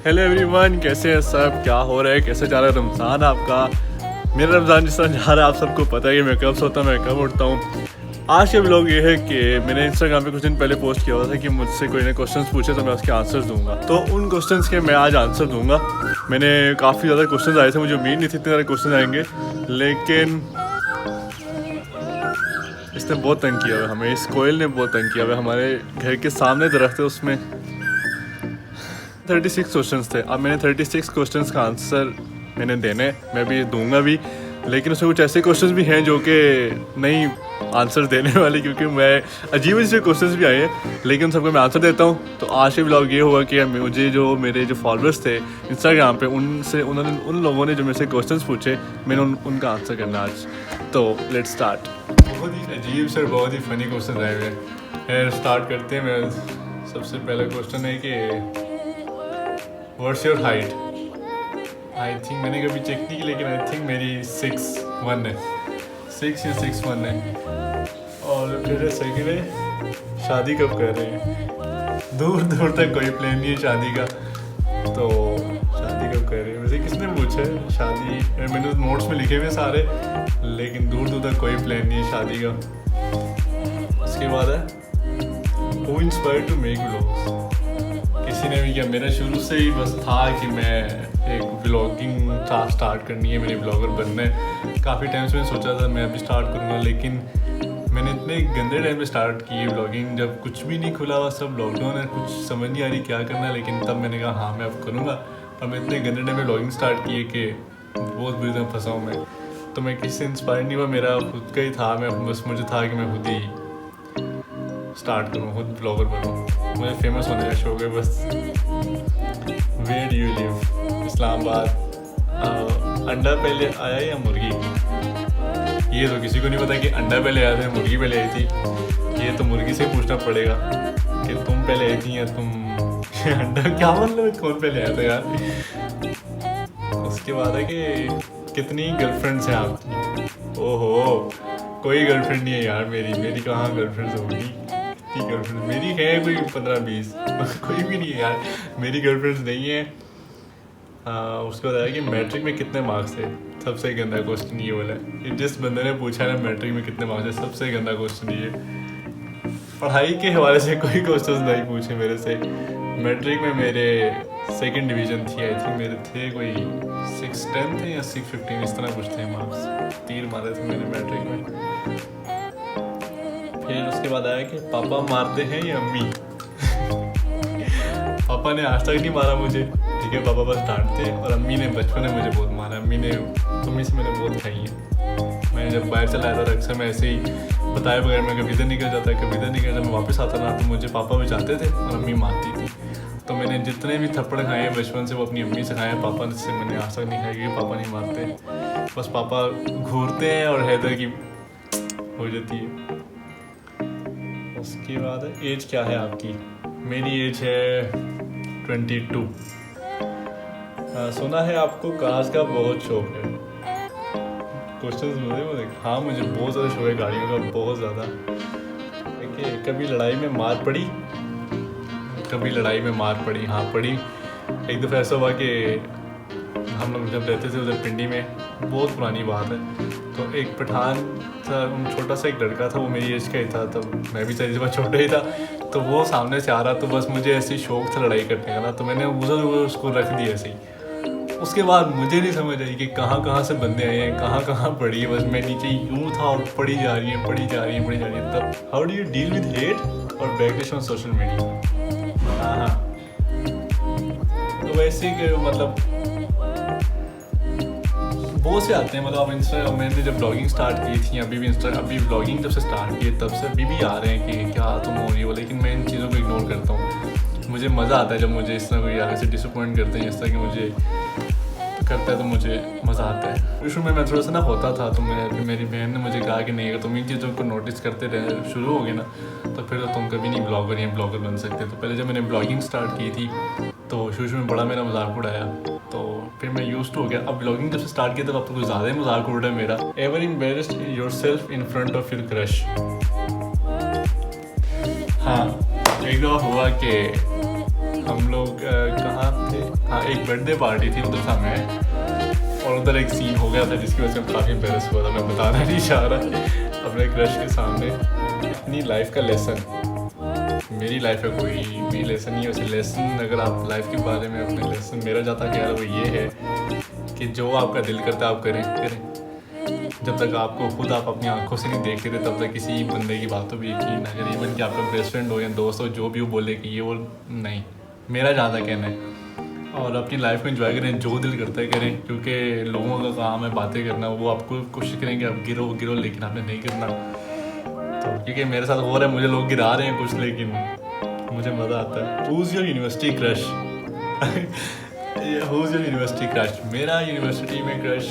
Hello everyone, कैसे हैं सब? क्या हो रहा है? कैसे जा रहा है रमज़ान आपका? मेरा रमज़ान जिस तरह जा रहा है आप सबको पता है कि मैं कब सोता हूँ, मैं कब उठता हूँ। आज के व्लॉग ये है कि मैंने इंस्टाग्राम पे कुछ दिन पहले पोस्ट किया हुआ था कि मुझसे कोई ने क्वेश्चंस पूछे तो मैं उसके आंसर्स दूंगा। तो उन क्वेश्चंस के मैं आज आंसर दूंगा। मैंने काफ़ी ज़्यादा क्वेश्चंस आए थे, मुझे उम्मीद नहीं थी इतने सारे क्वेश्चन आएंगे, लेकिन इसने बहुत तंग किया हुआ हमें। इस कोयल ने बहुत तंग किया हुआ। हमारे घर के सामने दरख्त है, उसमें 36 क्वेश्चंस थे। अब मैंने 36 क्वेश्चंस का आंसर मैंने देने, मैं भी दूंगा भी, लेकिन उसमें कुछ ऐसे क्वेश्चंस भी हैं जो कि नहीं आंसर देने वाले, क्योंकि मैं अजीब से क्वेश्चंस भी आए हैं, लेकिन सबको मैं आंसर देता हूँ। तो आज के व्लॉग ये हुआ कि मुझे जो मेरे जो फॉलोअर्स थे इंस्टाग्राम पे, उन लोगों ने जो मेरे से क्वेश्चंस पूछे, मैंने उनका आंसर करना आज। तो लेट्स स्टार्ट। बहुत ही अजीब से बहुत ही फ़नी क्वेश्चन आए हुए हैं। स्टार्ट करते हैं। मैं सबसे पहला क्वेश्चन है कि what's your height? I think मैंने कभी चेक नहीं की, लेकिन आई थिंक मेरी 6'1" है, 6 या 6'1" है। और फिर सेकंड है शादी कब कर रहे हैं? दूर दूर तक कोई प्लान नहीं है शादी का, तो शादी कब कर रहे हैं? वैसे किसने पूछा है शादी? मैंने नोट्स में लिखे हुए सारे, लेकिन दूर दूर तक कोई प्लान नहीं है शादी का। उसके बाद है who inspired to make vlogs? किसी ने भी किया। मेरा शुरू से ही बस था कि मैं एक व्लॉगिंग स्टार्ट करनी है, मेरी ब्लॉगर बनना है। काफ़ी टाइम से मैंने सोचा था मैं अभी स्टार्ट करूँगा, लेकिन मैंने इतने गंदे टाइम पे स्टार्ट की व्लॉगिंग, जब कुछ भी नहीं खुला हुआ, सब लॉकडाउन है, कुछ समझ नहीं आ रही क्या करना है। लेकिन तब मैंने कहा हाँ मैं अब करूँगा। और मैं इतने गंदे टाइम पे व्लॉगिंग स्टार्ट की है कि बहुत बुरी तरह फंसा हूँ मैं। तो मैं किसी से इंस्पायर नहीं हुआ, मेरा खुद का ही था। मुझे था कि मैं खुद ही स्टार्ट करूँ, खुद ब्लॉगर बनूँ। मुझे फेमस होने का शौक है बस। Where do you live? Islamabad. अंडा पहले आया या मुर्गी? ये तो किसी को नहीं पता कि अंडा पहले आया था मुर्गी पहले आई थी। ये तो मुर्गी से पूछना पड़ेगा कि तुम पहले आई थी या तुम अंडा, क्या मतलब कौन पहले आया था यार। उसके बाद है कि कितनी गर्लफ्रेंड्स हैं आपकी? ओहो, कोई गर्लफ्रेंड नहीं है यार मेरी कहाँ गर्लफ्रेंड्स होगी? गर्लफ्रेंड मेरी है कोई 15-20 कोई भी नहीं है यार, मेरी गर्लफ्रेंड्स नहीं है। उसके बाद आया कि मैट्रिक में कितने मार्क्स थे? सबसे गंदा क्वेश्चन ये वाला है। जिस बंदे ने पूछा ना मैट्रिक में कितने मार्क्स थे, सबसे गंदा क्वेश्चन ये। पढ़ाई के हवाले से कोई क्वेश्चन नहीं पूछे मेरे से। मैट्रिक में मेरे 2nd डिवीज़न थी, आई थिंक मेरे थे कोई 610 थे या 615, इस तरह कुछ थे मार्क्स। 3 मारे थे मेरे मैट्रिक में। फिर उसके बाद आया कि पापा मारते हैं या अम्मी? पापा ने आज तक नहीं मारा मुझे, ठीक है, पापा बस डांटते हैं। और अम्मी ने बचपन में मुझे बहुत मारा। अम्मी से मैंने बहुत खाई है। मैं जब बाहर चला जाता था अक्सर मैं ऐसे ही बताए बगैर मैं कभी इधर निकल जाता, कभी इधर निकल जाता। मैं वापस आता ना तो मुझे पापा बचाते थे और अम्मी मारती थी। तो मैंने जितने भी थप्पड़ खाए हैं बचपन से वो अपनी अम्मी से खाए हैं, पापा से मैंने आज तक नहीं खाया, क्योंकि पापा नहीं मारते। बस पापा घूरते हैं और हैदर की हो जाती है। उसके बाद एज क्या है आपकी? मेरी एज है 22। सुना है आपको कार्स का बहुत शौक है। क्वेश्चन मुझे हाँ, मुझे बहुत ज़्यादा शौक है गाड़ियों का, बहुत ज़्यादा। देखिए, कभी लड़ाई में मार पड़ी? कभी लड़ाई में मार पड़ी? हाँ पड़ी। एक दफ़ा ऐसा हुआ कि हम लोग जब रहते थे उधर पिंडी में, बहुत पुरानी बात है, तो एक पठान था, छोटा सा एक लड़का था, वो मेरी एज का ही था, तब मैं भी तजुर्बा छोटा ही था। तो वो सामने से आ रहा, तो बस मुझे ऐसे ही शौक था लड़ाई करने का ना, तो मैंने उधर उसको रख दिया ऐसे ही। उसके बाद मुझे नहीं समझ आई कि कहाँ से बंदे आए हैं, कहाँ पड़ी है। बस मैं नीचे यूँ था और पड़ी जा रही है। तब how do you deal with hate और बैकलैश ऑन सोशल मीडिया? हाँ, तो वैसे ही मतलब बहुत से आते हैं। मतलब अब मैंने जब ब्लॉगिंग स्टार्ट की थी, अभी ब्लॉगिंग जब से स्टार्ट की है तब से अभी भी आ रहे हैं कि क्या तुम हो रही हो, लेकिन मैं इन चीज़ों को इग्नोर करता हूँ। मुझे मज़ा आता है जब मुझे इस तरह कोई आगे से डिसअपॉइंट करते हैं, इस तरह कि मुझे करता है तो मुझे मज़ा आता है। शुरू में मैं थोड़ा सा ना होता था, तो मेरी बहन ने मुझे कहा कि नहीं, अगर तुम इन चीज़ों को नोटिस करते रहे शुरू हो गए ना, तो फिर तो तुम कभी नहीं ब्लॉगर बन सकते। तो पहले जब मैंने ब्लॉगिंग स्टार्ट की थी तो शुरू में बड़ा मेरा मजाक उड़ाया, तो फिर मैं यूज्ड हो गया। अब ब्लॉगिंग जब से स्टार्ट किया तब अब तो कुछ ज़्यादा ही मजाक उड़ रहा है मेरा। Ever embarrassed yourself in front of your crush? हाँ, एक दफ़ा हुआ कि हम लोग कहाँ थे, हाँ, एक बर्थडे पार्टी थी, उधर था मैं, और उधर एक सीन हो गया था जिसकी वजह से मैं काफ़ी एम्बेरस हुआ था। मैं बताना नहीं चाह रहा अपने क्रश के सामने। अपनी लाइफ का लेसन, मेरी लाइफ है कोई भी लेसन नहीं है वैसे। लेसन अगर आप लाइफ के बारे में अपने लेसन मेरा जाता ख्याल वो ये है कि जो आपका दिल करता है आप करें। जब तक आपको खुद आप अपनी आंखों से नहीं देखते थे तब तक किसी बंदे की बातों पर यकीन ना करें। इवन कि आपका बेस्ट फ्रेंड हो या दोस्त हो, जो भी वो बोले कि ये वो नहीं, मेरा ज़्यादा कहना है। और अपनी लाइफ में एंजॉय करें, जो दिल करता है करें, क्योंकि लोगों का काम है बातें करना। वो आपको कोशिश करेंगे आप गिरो, लेकिन आपने नहीं करना। तो क्योंकि मेरे साथ हो रहा है, मुझे लोग गिरा रहे हैं कुछ, लेकिन मुझे मज़ा आता है। Whose your university crush? Whose your university crush? मेरा यूनिवर्सिटी में क्रश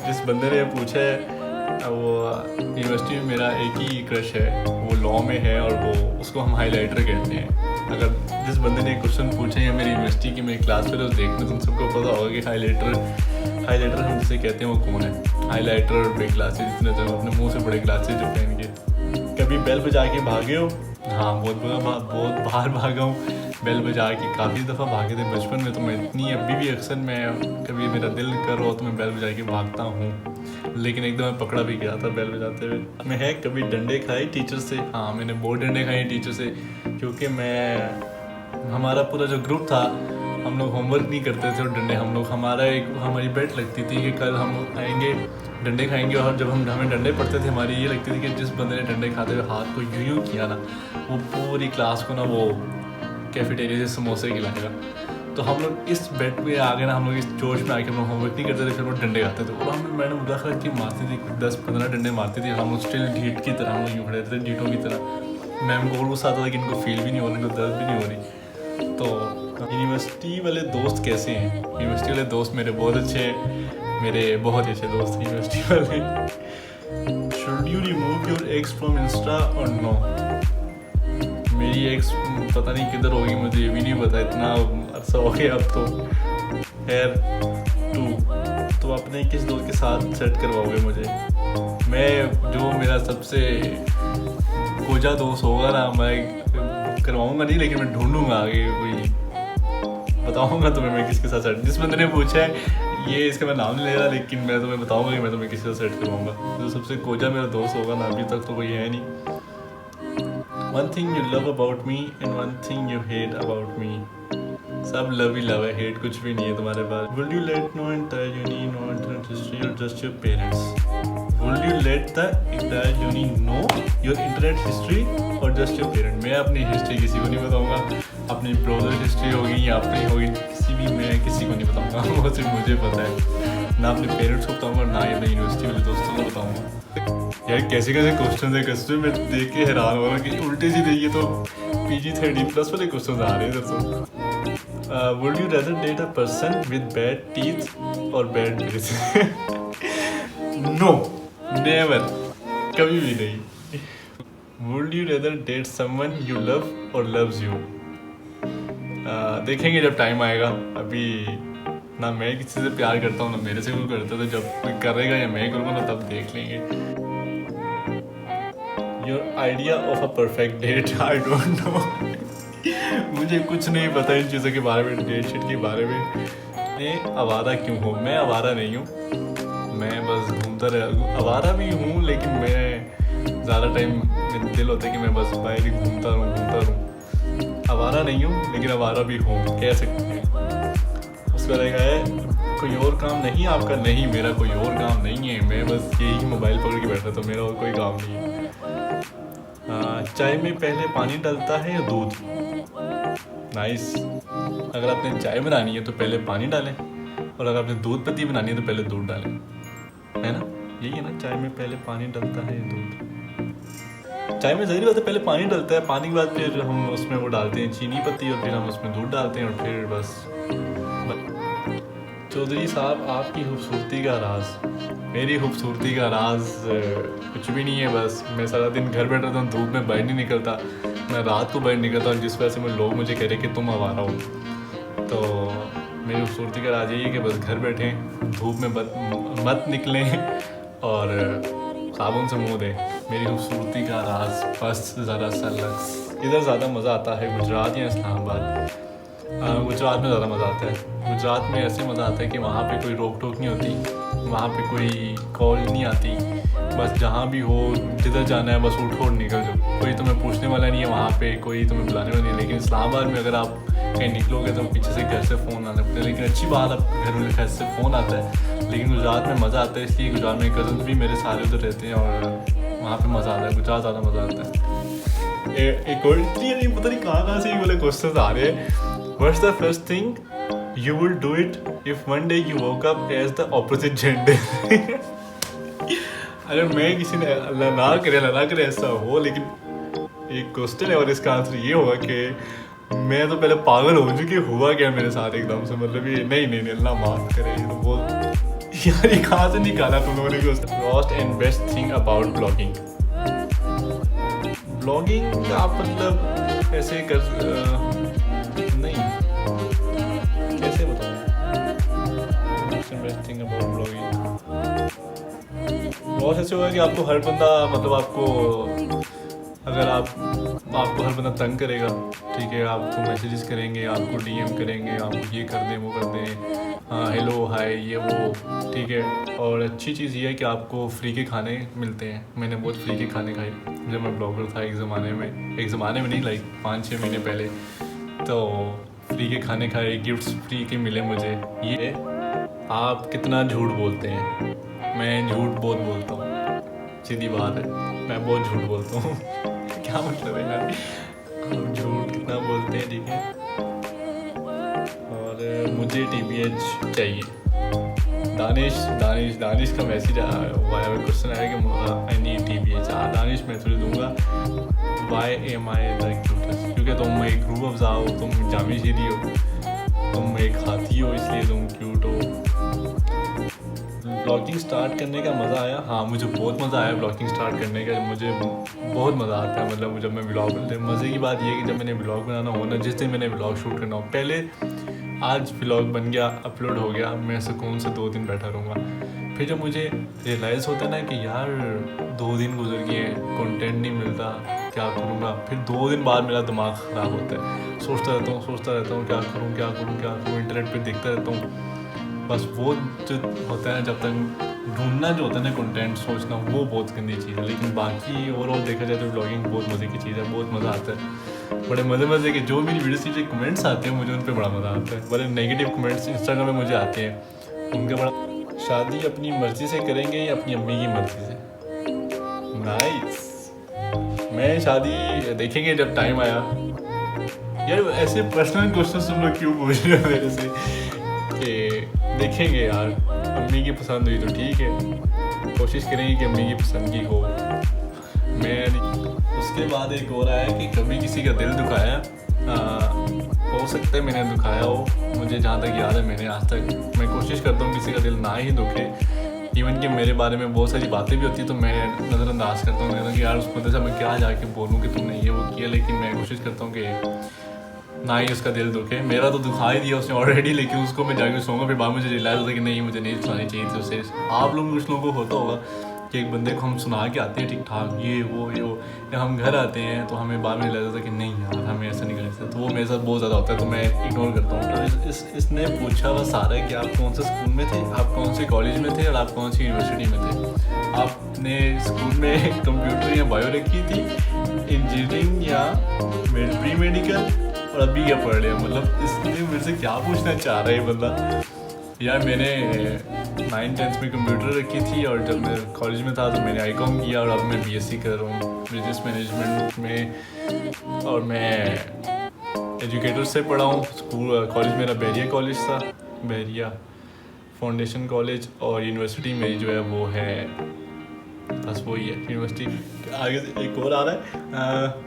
जिस बंदे ने पूछा है वो यूनिवर्सिटी में मेरा एक ही क्रश है, वो लॉ में है और वो उसको हम हाईलाइटर कहते हैं। अगर जिस बंदे ने क्वेश्चन पूछे हैं मेरी यूनिवर्सिटी की मेरी क्लास में, तो देखना तुम सबको पता होगा कि हाईलाइटर हम जिसे कहते हैं वो कौन है। हाईलाइटर, बड़े ग्लासेज, इतने तो अपने मुंह से बड़े ग्लासेज जो पहन के। कभी बेल बजा के भागे हो? हाँ, बहुत बाहर भागा हूँ बेल बजा के, काफ़ी दफ़ा भागे थे बचपन में। तो मैं इतनी अभी भी अक्सर मैं कभी मेरा दिल कर हो तो मैं बेल बजा के भागता हूँ, लेकिन एकदम मैं पकड़ा भी गया था बेल बजाते हुए। मैं है कभी डंडे खाए टीचर से? हाँ, मैंने बहुत डंडे खाए टीचर से, क्योंकि हमारा पूरा जो ग्रुप था हम लोग होमवर्क नहीं करते थे और डंडे हमारी बेट लगती थी कि कल हम आएंगे डंडे खाएंगे। और जब हमें डंडे पड़ते थे हमारी ये लगती थी कि जिस बंदे ने डंडे खाते हुए हाथ को यूँ किया ना, वो पूरी क्लास को ना वो कैफेटेरिया से समोसे खिलाएगा। तो हम लोग इस बेट पे आ गए ना, हम लोग इस जोश में आके हम लोग होमवर्क नहीं करते थे, फिर वो डंडे खाते थे। और हमें मैडम मुदाखलत की मारती थी, 10-15 डंडे मारती थी। हम लोग स्टिल ढीठ की तरह हम लोग यूँ खड़े थे, ढीठों की तरह। मैम को और गुस्सा आता था कि इनको फील भी नहीं हो रही, इनको दर्द भी नहीं हो रही। तो यूनिवर्सिटी वाले दोस्त कैसे हैं? यूनिवर्सिटी वाले दोस्त मेरे बहुत अच्छे हैं, मेरे बहुत ही अच्छे दोस्त हैं यूनिवर्सिटी वाले। Should you remove your x from Insta और नो? मेरी एक्स पता नहीं किधर होगी, मुझे ये भी नहीं पता, इतना अर्सा हो गया अब तो। खैर, तो अपने किस दोस्त के साथ सेट करवाओगे मुझे? मैं जो मेरा सबसे कोजा दोस्त होगा ना, मैं करवाऊंगा नहीं, लेकिन मैं ढूंढूंगा आगे कोई, बताऊंगा तुम्हें मैं किसके साथ सेट। जिस बंदे ने पूछा है ये, इसका मैं नाम नहीं ले रहा, लेकिन मैं तुम्हें बताऊंगा कि मैं तुम्हें किसके साथ सेट करवाऊंगा। जो सबसे कोजा मेरा दोस्त होगा ना, अभी तक तो कोई है नहीं। One thing you love about me and one thing you hate about me. सब लव ही लव है, हेट कुछ भी नहीं है तुम्हारे पास। Will you let no entire uni know internet history or just your parents? Will you let the entire uni know your internet history or just your parents? मैं अपनी history किसी को नहीं बताऊंगा, अपनी ब्राउज़र हिस्ट्री होगी या अपनी होगी मैं किसी को नहीं बताऊंगा। वो सिर्फ मुझे पता है, ना अपने पेरेंट्स को बताऊंगा, ना ही अपने यूनिवर्सिटी वाले दोस्तों को बताऊंगा। यार कैसे क्वेश्चन है, कसम में देख के हैरान हो रहा कि उल्टे सीधे ये तो PG-13+ वाले क्वेश्चन आ रहे हैं दरअसल। Would you rather date a person with bad teeth or bad breath? No, never, कभी भी नहीं। Would you rather date someone you love or loves you? देखेंगे जब टाइम आएगा। अभी ना मैं किसी से प्यार करता हूँ ना मेरे से कोई करता, तो जब कोई करेगा या मैं करूँगा ना तब देख लेंगे। Your idea of a perfect date? I don't know. मुझे कुछ नहीं पता इन चीज़ों के बारे में, डेट शीट के बारे में। मैं आवारा क्यों हूँ? मैं आवारा नहीं हूँ, मैं बस घूमता रह, आवारा भी हूँ, लेकिन मैं ज़्यादा टाइम मेरा दिल होता है कि मैं बस बाहर ही घूमता रहूँ। आवारा नहीं हूँ, लेकिन आवारा भी हूँ, कह सकते हैं। उसका देखा है कोई और काम नहीं आपका? नहीं, मेरा कोई और काम नहीं है, मैं बस यही मोबाइल पकड़ के बैठा, तो मेरा और कोई काम नहीं है। चाय में पहले पानी डलता है या दूध? नाइस। अगर आपने चाय बनानी है तो पहले पानी डालें, और अगर आपने दूध पत्ती बनानी है तो पहले दूध डालें, है ना? यही है ना, चाय में पहले पानी डलता है या दूध? चाय में ज़रूरी बात है पहले पानी डलता है, पानी के बाद फिर हम उसमें वो डालते हैं चीनी पत्ती, और फिर हम उसमें दूध डालते हैं, और फिर बस। चौधरी साहब, आपकी खूबसूरती का राज? मेरी खूबसूरती का राज कुछ भी नहीं है, बस मैं सारा दिन घर बैठा था, धूप में बाहर नहीं निकलता, मैं रात को बाहर निकलता हूँ, जिस वजह से लोग मुझे कह रहे कि तुम आवारा हो। तो मेरी खूबसूरती का राज यही है कि बस घर बैठें, धूप में मत निकलें, और साबुन से मुँह दें। मेरी खूबसूरती का राज बस ज़रा सा लक्स। इधर ज़्यादा मज़ा आता है, गुजरात या इस्लामाबाद? गुजरात में ज़्यादा मज़ा आता है। गुजरात में ऐसे मज़ा आता है कि वहाँ पे कोई रोक टोक नहीं होती, वहाँ पे कोई कॉल नहीं आती, बस जहाँ भी हो जिधर जाना है बस उठो और निकल जाओ, कोई तुम्हें पूछने वाला नहीं है, वहाँ पे कोई तुम्हें बुलाने वाला नहीं है। लेकिन इस्लामाबाद में अगर आप कहीं निकलोगे तो पीछे से घर से फ़ोन आना पड़ता है, लेकिन अच्छी बात अब घर से फ़ोन आता है। लेकिन गुजरात में मज़ा आता है, इसलिए गुजरात में कज़न भी मेरे सारे उधर रहते हैं और वहाँ पे मज़ा आता है। गुजरात ज़्यादा मज़ा आता है। एक और नहीं पता नहीं कहाँ से ये वाले क्वेश्चन आ रहे हैं। What's the first thing you will do it if one day you woke up as the opposite gender? अगर मैं किसी ने अल्लाह ना करे ऐसा हो, लेकिन एक क्वेश्चन है और इसका आंसर ये होगा कि मैं तो पहले पागल हो चुकी, हुआ क्या मेरे साथ एकदम से, मतलब ये नहीं अल्लाह माफ करे, ये तो बहुत यार ये कहाँ से निकाला तुम लोगों ने question. Worst and best thing about blogging. Blogging आप मतलब ऐसे कर नहीं कैसे बताऊँ। बेस्ट थिंग अबाउट ब्लॉगिंग बहुत ऐसे होगा कि आपको हर बंदा मतलब आपको हर बंदा तंग करेगा, ठीक है, आपको मैसेजेस करेंगे, आपको डीएम करेंगे, आपको ये कर दें वो कर दें, हाँ हेलो हाय ये वो, ठीक है। और अच्छी चीज़ ये है कि आपको फ्री के खाने मिलते हैं। मैंने बहुत फ्री के खाने खाए जब मैं ब्लॉगर था एक ज़माने में नहीं, लाइक 5-6 महीने पहले, तो फ्री के खाने खाए, गिफ्ट्स फ्री के मिले मुझे। ये आप कितना झूठ बोलते हैं। मैं झूठ बहुत बोलता हूँ, सीधी बात है, मैं बहुत झूठ बोलता हूँ। क्या मतलब है यार, आप झूठ कितना बोलते हैं, ठीक है। और मुझे TBH चाहिए। दानिश का मैसेज आया, क्वेश्चन आया कि आई नीड TBH। दानिश मैं तुझे दूंगा। Why am I the cutest? क्योंकि तुम एक रूह अफ़ज़ा हो, तुम जामी शीदी हो, तुम एक हाथी हो, इसलिए तुम क्यूट हो। ब्लॉगिंग स्टार्ट करने का मज़ा आया, हाँ मुझे बहुत मज़ा आया ब्लॉगिंग स्टार्ट करने का। मुझे बहुत मज़ा आता है, मतलब जब मैं ब्लॉग, मज़े की बात यह है कि जब मैंने ब्लॉग बनाना हो ना, जिस दिन मैंने ब्लॉग शूट करना हो, पहले आज ब्लॉग बन गया, अपलोड हो गया, मैं सुकून से 2 दिन बैठा रहूँगा। फिर जब मुझे रियलाइज़ होता है ना कि यार 2 दिन गुजर गए, कंटेंट नहीं मिलता, क्या करूँगा, फिर 2 दिन बाद मेरा दिमाग ख़राब होता है, सोचता रहता हूँ क्या करूँ, इंटरनेट पे देखता रहता हूँ। बस वो जो होता है, जब तक ढूंढना जो होता है ना कंटेंट, सोचना, वो बहुत गंदी चीज़ है। लेकिन बाकी ओवरऑल देखा जाए तो ब्लॉगिंग बहुत मज़े की चीज़ है, बहुत मज़ा आता है। बड़े मज़े के जो मेरी वीडियोस के कमेंट्स आते हैं, मुझे उन पर बड़ा मज़ा आता है। बड़े नेगेटिव कमेंट्स इंस्टाग्राम में मुझे आते हैं, उनका बड़ा। शादी अपनी मर्ज़ी से करेंगे या अपनी अम्मी की मर्ज़ी से? नाइस। मैं शादी देखेंगे जब टाइम आया। यार ऐसे पर्सनल क्वेश्चन तुम लोग क्यों पूछ रहे हो मेरे से? कि देखेंगे यार, अम्मी की पसंद हुई तो ठीक है, कोशिश करेंगे कि अम्मी की पसंद की हो। उसके बाद एक और आया कि कभी किसी का दिल दुखाया, हो सकता है मैंने दुखाया हो, मुझे जहाँ तक याद है मैंने आज तक, मैं कोशिश करता हूँ किसी का दिल ना ही दुखे। इवन कि मेरे बारे में बहुत सारी बातें भी होती है तो मैं नज़रअंदाज करता हूँ, कहता हूँ कि यार उस बंदे से मैं क्या जाके बोलूँ कि तुमने ये वो किया। लेकिन मैं कोशिश करता हूँ कि ना ही उसका दिल दुखे। मेरा तो दुखा ही दिया उसने ऑलरेडी, लेकिन उसको मैं जाके सुनूंगा, फिर बाद मुझे रियलाइज़ होता है कि नहीं मुझे नहीं सुनानी चाहिए थी उसे। आप लोग कुछ लोगों को होता होगा कि एक बंदे को हम सुना के आते हैं ठीक ठाक, ये वो या हम घर आते हैं तो हमें बाद में रियलाइज़ होता है कि नहीं यार हमें ऐसा नहीं करना चाहिए। तो वो मेरे साथ बहुत ज़्यादा होता है, तो मैं इग्नोर करता हूँ। तो इसने पूछा हुआ सारा है कि आप कौन से स्कूल में थे, आप कौन से कॉलेज में थे और आप कौन सी यूनिवर्सिटी में थे। आपने स्कूल में कंप्यूटर या बायो रखी थी, इंजीनियरिंग या प्री मेडिकल, और अभी क्या पढ़ रहे हैं। मतलब इसलिए मेरे से क्या पूछना चाह रहा है ये बंदा। यार मैंने 9th-10th में कंप्यूटर रखी थी, और जब मैं कॉलेज में था तो मैंने ICOM किया, और अब मैं BSc कर रहा हूँ बिजनेस मैनेजमेंट में, और मैं एजुकेटर से पढ़ा हूँ। कॉलेज मेरा बैरिया कॉलेज था, बैरिया फाउंडेशन कॉलेज, और यूनिवर्सिटी मेरी जो है वो है, बस वही है यूनिवर्सिटी। आगे एक और आ रहा है,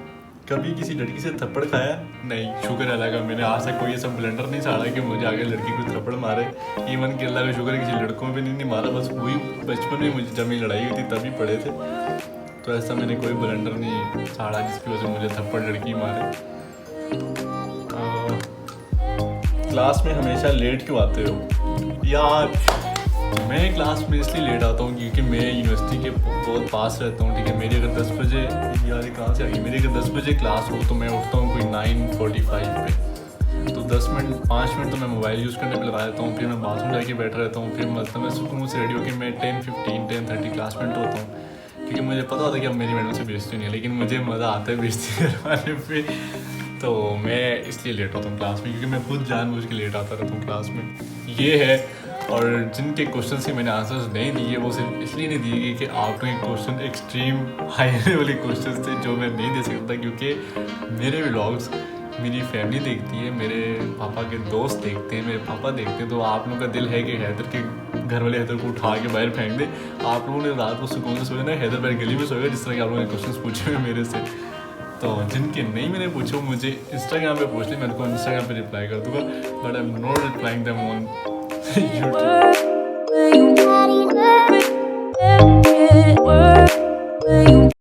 कभी किसी लड़की से थप्पड़ खाया? नहीं, शुक्र है अल्लाह का, मैंने आज तक कोई ऐसा ब्लेंडर नहीं छाड़ा कि मुझे आगे लड़की को थप्पड़ मारे। इवन कि अल्लाह का शुक्र है किसी लड़कों पे नहीं मारा, बस वही बचपन में मुझे जब मेरी लड़ाई हुई थी तभी पढ़े थे, तो ऐसा मैंने कोई ब्लेंडर नहीं छाड़ा जिसकी वजह से मुझे थप्पड़ लड़की मारे। क्लास में हमेशा लेट क्यों आते हो? यार मैं क्लास में इसलिए लेट आता हूँ क्योंकि मैं यूनिवर्सिटी के बहुत पास रहता हूँ, ठीक है। मेरी अगर 10 बजे, यार कहाँ से आ गई, मेरी अगर 10 बजे क्लास हो तो मैं उठता हूँ कोई 9:45 पे, तो 10 मिनट 5 मिनट तो मैं मोबाइल यूज़ करने पे लगा देता हूँ, फिर मैं बाथरूम जाके बैठा रहता हूँ, फिर मतलब मैं सुकून से रेडी होकर मैं 10:15 10:30 क्लास में होता हूँ, क्योंकि मुझे पता होता है कि अब मेरी मैडम से बेइज्जती नहीं है, लेकिन मुझे मज़ा आता है बेइज्जती करवाने पे। तो मैं इसलिए लेट होता हूँ क्लास में, क्योंकि मैं खुद जानबूझ के लेट आता रहता हूँ क्लास में। ये है। और जिनके क्वेश्चन के मैंने आंसर्स नहीं दिए वो सिर्फ इसलिए नहीं दिए कि आपके क्वेश्चन एक्सट्रीम हाई वाले क्वेश्चन थे जो मैं नहीं दे सकता, क्योंकि मेरे व्लॉग्स मेरी फैमिली देखती है, मेरे पापा के दोस्त देखते हैं, मेरे पापा देखते हैं। तो आप लोगों का दिल है कि हैदर के घर वाले हैदर को उठा के बाहर फेंक दे। आप लोगों ने रात को सुकून से सोया ना, हैदर बाहर गली में सोएगा, जिस तरह के आप लोगों ने क्वेश्चन पूछे हुए मेरे से। तो जिनके नहीं मैंने पूछे वो मुझे इंस्टाग्राम पे पूछ ली, मैं उनको इंस्टाग्राम पे रिप्लाई कर दूंगा, but I am not replying them on YouTube.